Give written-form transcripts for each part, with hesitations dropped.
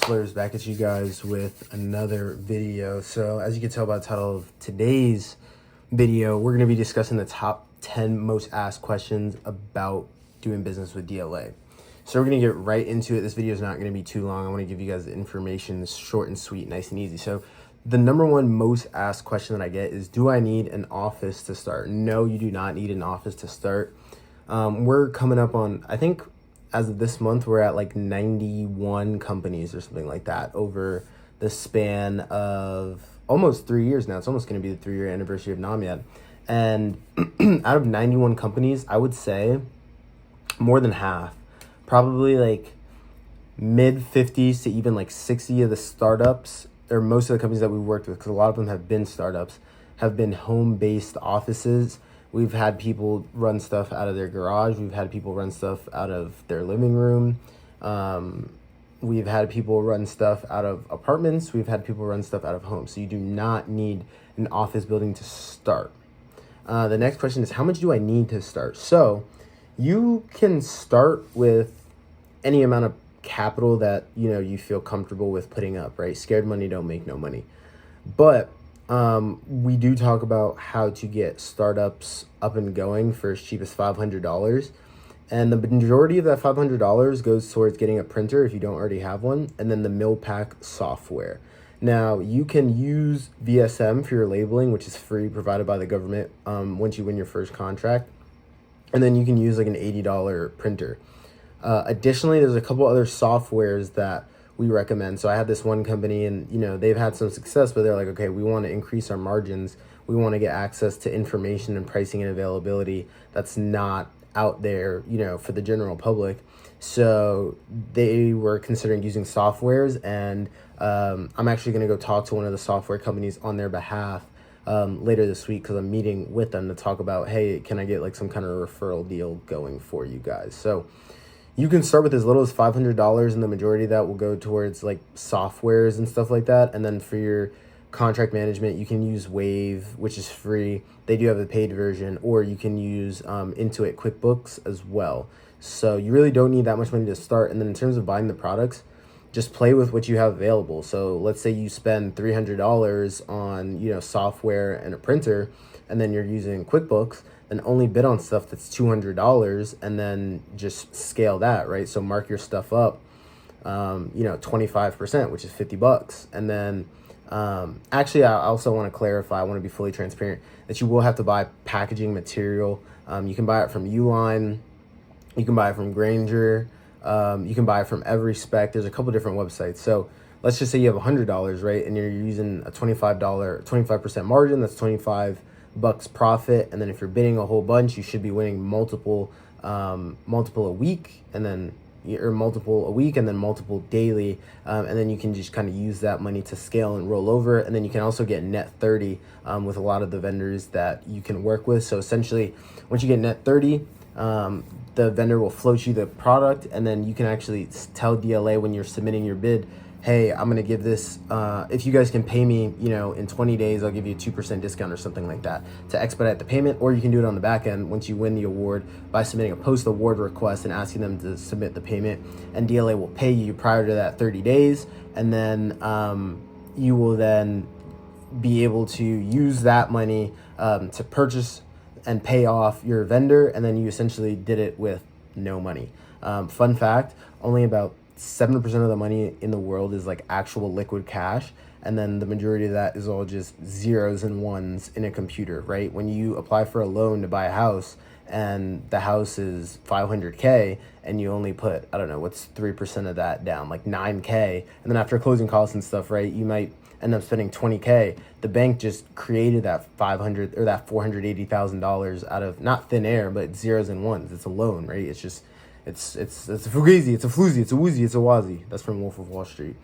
Hustlers, back at you guys with another video. So as you can tell by the title of today's video, we're going to be discussing the top 10 most asked questions about doing business with DLA. So we're going to get right into it. This video is not going to be too long. I want to give you guys the information short and sweet, nice and easy. So the number one most asked question that I get is, do I need an office to start? No, you do not need an office to start. We're coming up on, I think, as of this month, we're at like 91 companies or something like that over the span of almost 3 years now. It's almost going to be the 3-year anniversary of Namyad. And out of 91 companies, I would say more than half, probably like mid 50s to even like 60 of the startups, or most of the companies that we've worked with, because a lot of them have been startups, have been home-based offices. We've had people run stuff out of their garage. We've had people run stuff out of their living room. We've had people run stuff out of apartments. We've had people run stuff out of homes. So you do not need an office building to start. The next question is, how much do I need to start? So you can start with any amount of capital that you feel comfortable with putting up, right? Scared money don't make no money. But we do talk about how to get startups up and going for as cheap as $500. And the majority of that $500 goes towards getting a printer if you don't already have one, and then the mill pack software. Now, you can use VSM for your labeling, which is free, provided by the government once you win your first contract. And then you can use like an $80 printer. Additionally, there's a couple other softwares that we recommend. So I had this one company, and they've had some success, but they're like, okay, we want to increase our margins. We want to get access to information and pricing and availability that's not out there, for the general public. So they were considering using softwares, and I'm actually going to go talk to one of the software companies on their behalf later this week, because I'm meeting with them to talk about, hey, can I get like some kind of referral deal going for you guys? So you can start with as little as $500, and the majority of that will go towards like softwares and stuff like that. And then for your contract management, you can use Wave, which is free. They do have a paid version, or you can use Intuit QuickBooks as well. So you really don't need that much money to start. And then in terms of buying the products, just play with what you have available. So let's say you spend $300 on software and a printer, and then you're using QuickBooks, and only bid on stuff that's $200, and then just scale that, right? So mark your stuff up, 25%, which is $50. And then actually, I also want to clarify, I want to be fully transparent, that you will have to buy packaging material. You can buy it from Uline, you can buy it from Granger, you can buy it from every spec. There's a couple different websites. So let's just say you have $100, right? And you're using a $25% margin, that's $25 profit. And then if you're bidding a whole bunch, you should be winning multiple a week, and then multiple daily. And then you can just kind of use that money to scale and roll over. And then you can also get net 30 with a lot of the vendors that you can work with. So essentially, once you get net 30, the vendor will float you the product, and then you can actually tell DLA when you're submitting your bid, hey, I'm going to give this, if you guys can pay me, in 20 days, I'll give you a 2% discount or something like that to expedite the payment. Or you can do it on the back end once you win the award by submitting a post-award request and asking them to submit the payment, and DLA will pay you prior to that 30 days. And then you will then be able to use that money to purchase and pay off your vendor, and then you essentially did it with no money. Fun fact, only about 7% of the money in the world is like actual liquid cash, and then the majority of that is all just zeros and ones in a computer, right? When you apply for a loan to buy a house, and the house is $500K, and you only put, I don't know, what's 3% of that down, like $9K, and then after closing costs and stuff, right, you might end up spending $20K. The bank just created that $500 or that $480,000 out of not thin air, but zeros and ones. It's a loan, right? It's just it's a fugazi, it's a floozy, it's a woozy, it's a wazi. That's from Wolf of Wall Street.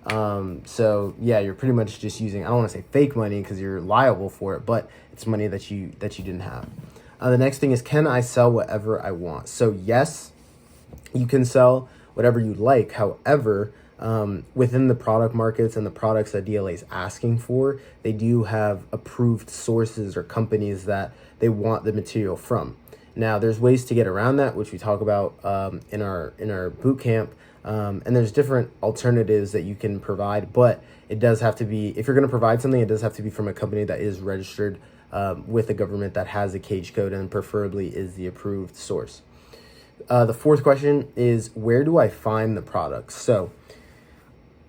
So yeah, you're pretty much just using, I don't want to say fake money because you're liable for it, but it's money that you didn't have. The next thing is, can I sell whatever I want? So yes, you can sell whatever you like. However, within the product markets and the products that DLA is asking for, they do have approved sources or companies that they want the material from. Now, there's ways to get around that, which we talk about in our boot camp. And there's different alternatives that you can provide, but it does have to be, if you're going to provide something, it does have to be from a company that is registered with the government, that has a cage code, and preferably is the approved source. The fourth question is, where do I find the products? So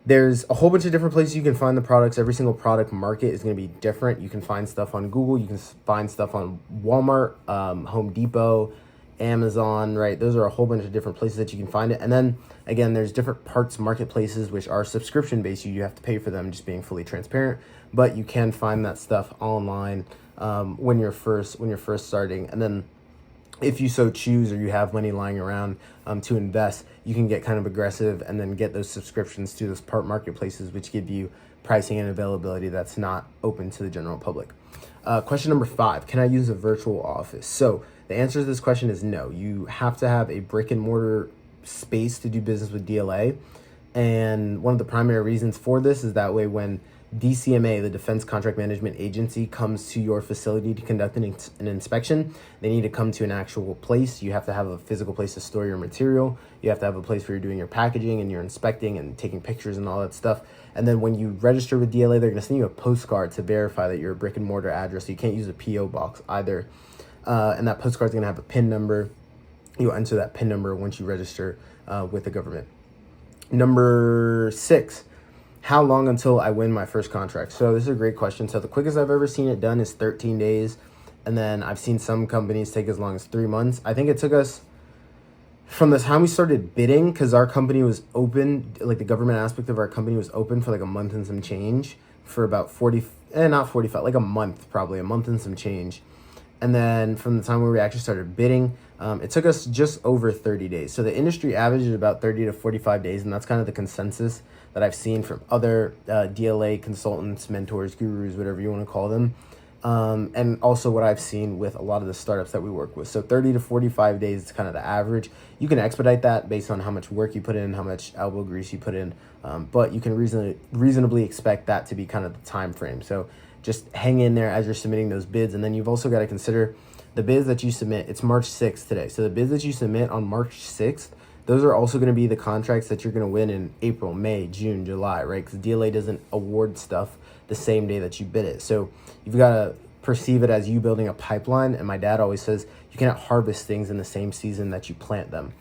there's a whole bunch of different places you can find the products. Every single product market is going to be different. You can find stuff on Google. You can find stuff on Walmart, Home Depot, Amazon, right? Those are a whole bunch of different places that you can find it. And then again, there's different parts marketplaces, which are subscription based. You have to pay for them, just being fully transparent, but you can find that stuff online when you're first starting. And then if you so choose, or you have money lying around to invest, you can get kind of aggressive and then get those subscriptions to those part marketplaces, which give you pricing and availability that's not open to the general public. Question number 5, can I use a virtual office? So the answer to this question is no. You have to have a brick and mortar space to do business with DLA. And one of the primary reasons for this is that way when DCMA, the Defense Contract Management Agency, comes to your facility to conduct an inspection, they need to come to an actual place. You have to have a physical place to store your material. You have to have a place where you're doing your packaging and you're inspecting and taking pictures and all that stuff. And then when you register with DLA, they're going to send you a postcard to verify that you're a brick and mortar address. So you can't use a PO box either. And that postcard is going to have a PIN number. You'll enter that PIN number once you register with the government. Number 6. How long until I win my first contract? So this is a great question. So the quickest I've ever seen it done is 13 days. And then I've seen some companies take as long as 3 months. I think it took us from the time we started bidding, because our company was open, like the government aspect of our company was open for like a month and some change, for about 40, not 45, like a month, probably a month and some change. And then from the time where we actually started bidding, it took us just over 30 days. So the industry average is about 30 to 45 days, and that's kind of the consensus that I've seen from other DLA consultants, mentors, gurus, whatever you want to call them. And also what I've seen with a lot of the startups that we work with. So 30 to 45 days is kind of the average. You can expedite that based on how much work you put in, how much elbow grease you put in, but you can reasonably expect that to be kind of the time frame. So just hang in there as you're submitting those bids. And then you've also got to consider the bids that you submit. It's March 6th today. So the bids that you submit on March 6th, those are also going to be the contracts that you're going to win in April, May, June, July, right? Because DLA doesn't award stuff the same day that you bid it. So you've got to perceive it as you building a pipeline. And my dad always says you cannot harvest things in the same season that you plant them.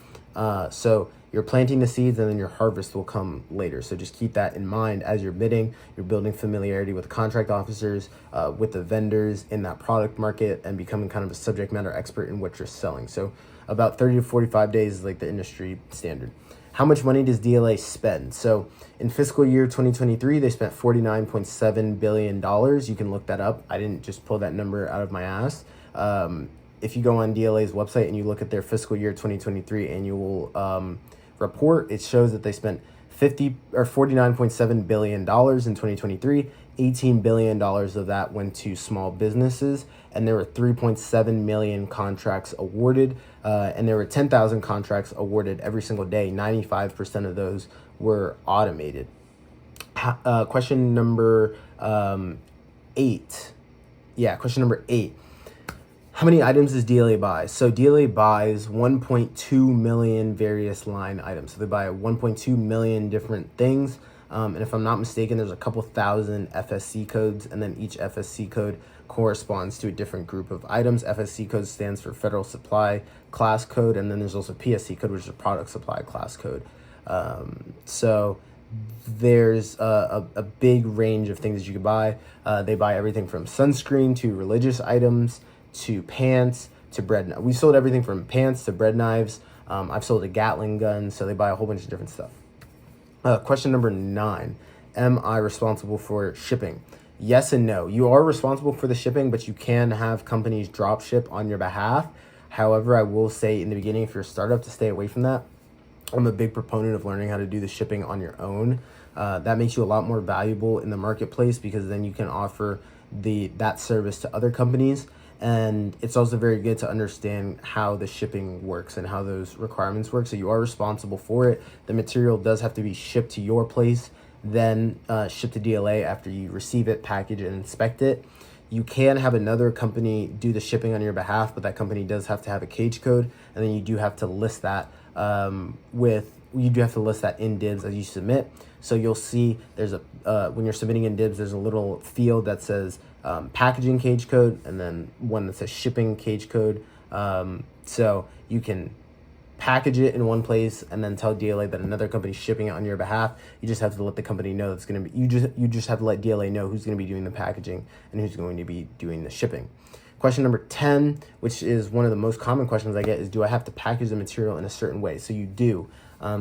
So you're planting the seeds and then your harvest will come later. So just keep that in mind as you're bidding. You're building familiarity with contract officers, with the vendors in that product market, and becoming kind of a subject matter expert in what you're selling. So about 30 to 45 days is like the industry standard. How much money does DLA spend? So in fiscal year 2023, they spent $49.7 billion. You can look that up. I didn't just pull that number out of my ass. If you go on DLA's website and you look at their fiscal year 2023 annual report, it shows that they spent $49.7 billion in 2023. $18 billion of that went to small businesses, and there were 3.7 million contracts awarded, and there were 10,000 contracts awarded every single day. 95% of those were automated. Question number 8. Yeah, question number 8. How many items does DLA buy? So DLA buys 1.2 million various line items. So they buy 1.2 million different things. And if I'm not mistaken, there's a couple thousand FSC codes, and then each FSC code corresponds to a different group of items. FSC code stands for Federal Supply Class Code, and then there's also PSC code, which is a Product Supply Class Code. So there's a big range of things that you could buy. They buy everything from sunscreen to religious items to pants to bread. We sold everything from pants to bread knives. I've sold a Gatling gun, so they buy a whole bunch of different stuff. Question number 9. Am I responsible for shipping? Yes and no. You are responsible for the shipping, but you can have companies drop ship on your behalf. However, I will say in the beginning, if you're a startup, to stay away from that. I'm a big proponent of learning how to do the shipping on your own. That makes you a lot more valuable in the marketplace, because then you can offer that service to other companies. And it's also very good to understand how the shipping works and how those requirements work. So you are responsible for it. The material does have to be shipped to your place, then shipped to DLA after you receive it, package it, and inspect it. You can have another company do the shipping on your behalf, but that company does have to have a cage code, and then you do have to list that with you do have to list that in Dibbs as you submit. So you'll see there's a when you're submitting in Dibbs, there's a little field that says packaging cage code, and then one that says shipping cage code. So you can package it in one place and then tell DLA that another company's shipping it on your behalf. You just have to let the company know that's going to be, you just have to let DLA know who's going to be doing the packaging and who's going to be doing the shipping. Question number 10, which is one of the most common questions I get, is do I have to package the material in a certain way? So you do.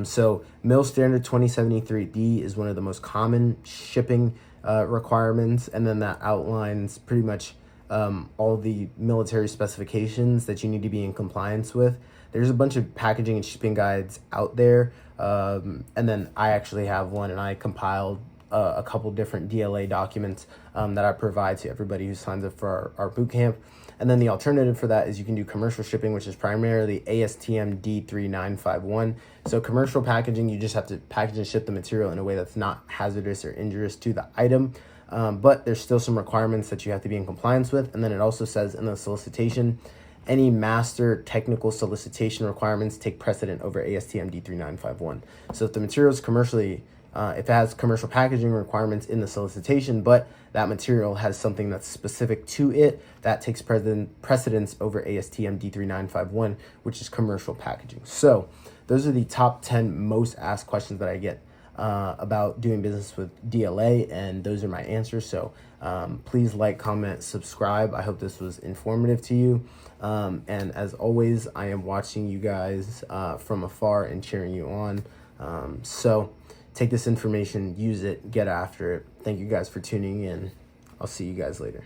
So Mill Standard 2073D is one of the most common shipping requirements, and then that outlines pretty much all the military specifications that you need to be in compliance with. There's a bunch of packaging and shipping guides out there, and then I actually have one, and I compiled a couple different DLA documents that I provide to everybody who signs up for our boot camp. And then the alternative for that is you can do commercial shipping, which is primarily ASTM D3951. So commercial packaging, you just have to package and ship the material in a way that's not hazardous or injurious to the item. But there's still some requirements that you have to be in compliance with. And then it also says in the solicitation, any master technical solicitation requirements take precedent over ASTM D3951. So if the material is commercially, if it has commercial packaging requirements in the solicitation, but that material has something that's specific to it, that takes precedence over ASTM D3951, which is commercial packaging. So those are the top 10 most asked questions that I get about doing business with DLA, and those are my answers. So please like, comment, subscribe. I hope this was informative to you. And as always, I am watching you guys from afar and cheering you on. So take this information, use it, get after it. Thank you guys for tuning in. I'll see you guys later.